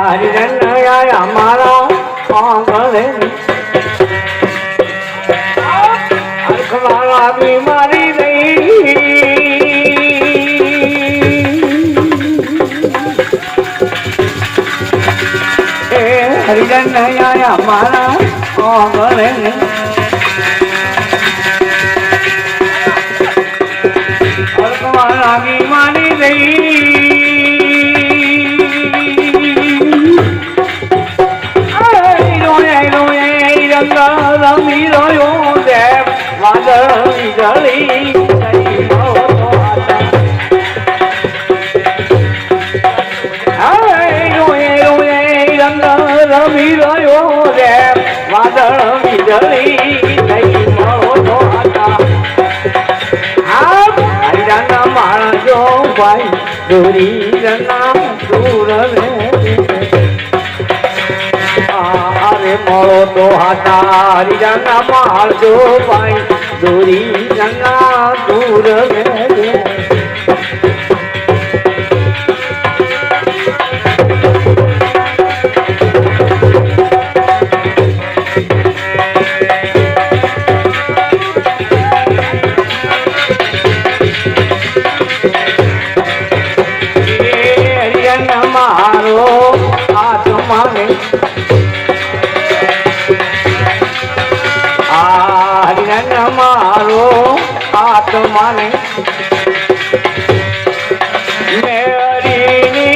હરિજનયા મારા આંગણે અખવાળા બીમારી રહી હરિજનયા મારા આંગણે અખવાળા બીમારી રહી રમી રહ્યો દેવ વાદળ વીજળી રમી રહ્યો દેવ વાદળ વીજળી હરિયાના માણસો ભાઈ દોરી રના દૂર રે મળો તો હાથા હરિયાના માળજો ભાઈ દોરી રંગા દૂર હરિયાના મારો આત્માને હરિયાના મારો આત્માને મેરીની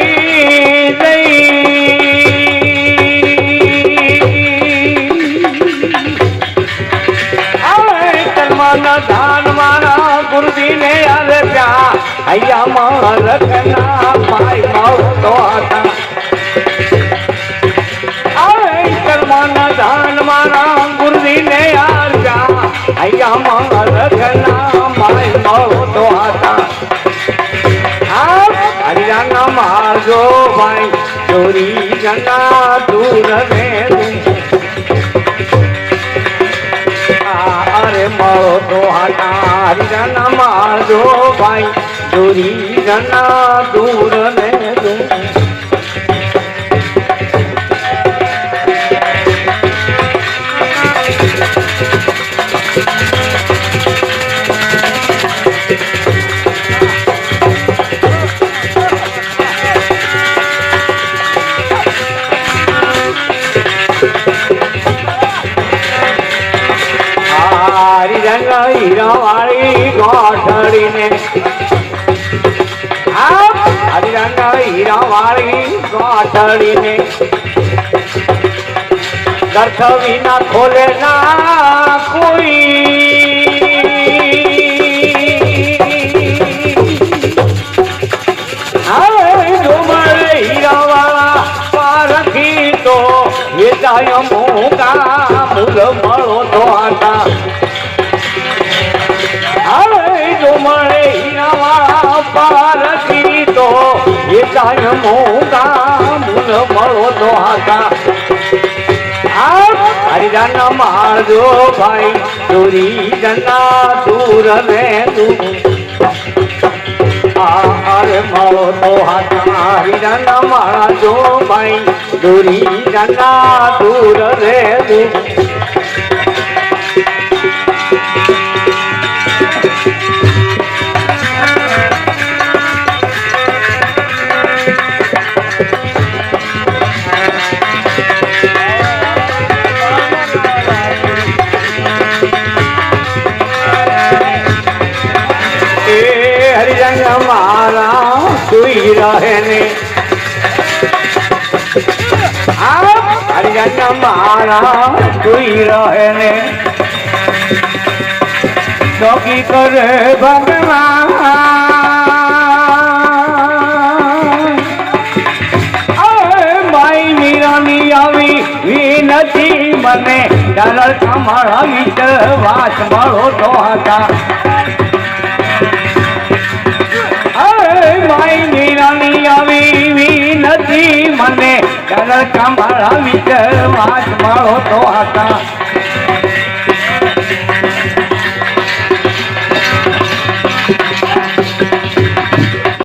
તન્માના ધાન મારા ગુરુજીને આવે પ્યા હૈયા મારકના માય મારો તો હતા તન્માના ધાન મારા ગુરુજીને આવ્યા હૈયા મારકના માય મારો તો હતા હરિયાના મારજો ભાઈ ચોરી જના દૂર રે અરે મારો તો હતા હરિયાના મારજો ભાઈ ચોરી જના દૂર રે હીરાવાળી ગોઠડીને હરિયાના હીરાવાળી ગોઠડીને દર્શ વિના ખોલે ના કોઈ હીરાવાળા પારખી તો વેચાય મોકા મૂલ મળો તો હતા મળે હીરાવાળા પારખી તો એ કાય મોગા મૂલ મળો તો હતા હરિયાના મારજો ભાઈ ચોરી જના દૂર રે અરે મળો તો હતા હરિયાના મારજો ભાઈ ચોરી જના દૂર રે હરિયાના મારા સુઈ રહે ને હરિયાના મારા સુઈ રહે ને ચોકી કરે ભગવાન માઈ મીરાની આવી વિનતી મને ડર તમારા વિશ્વાસ મળો તો હતા માઈ મીરાની આવી વિનતી મને ડર તમારા વિશ્વાસ મળો તો હતા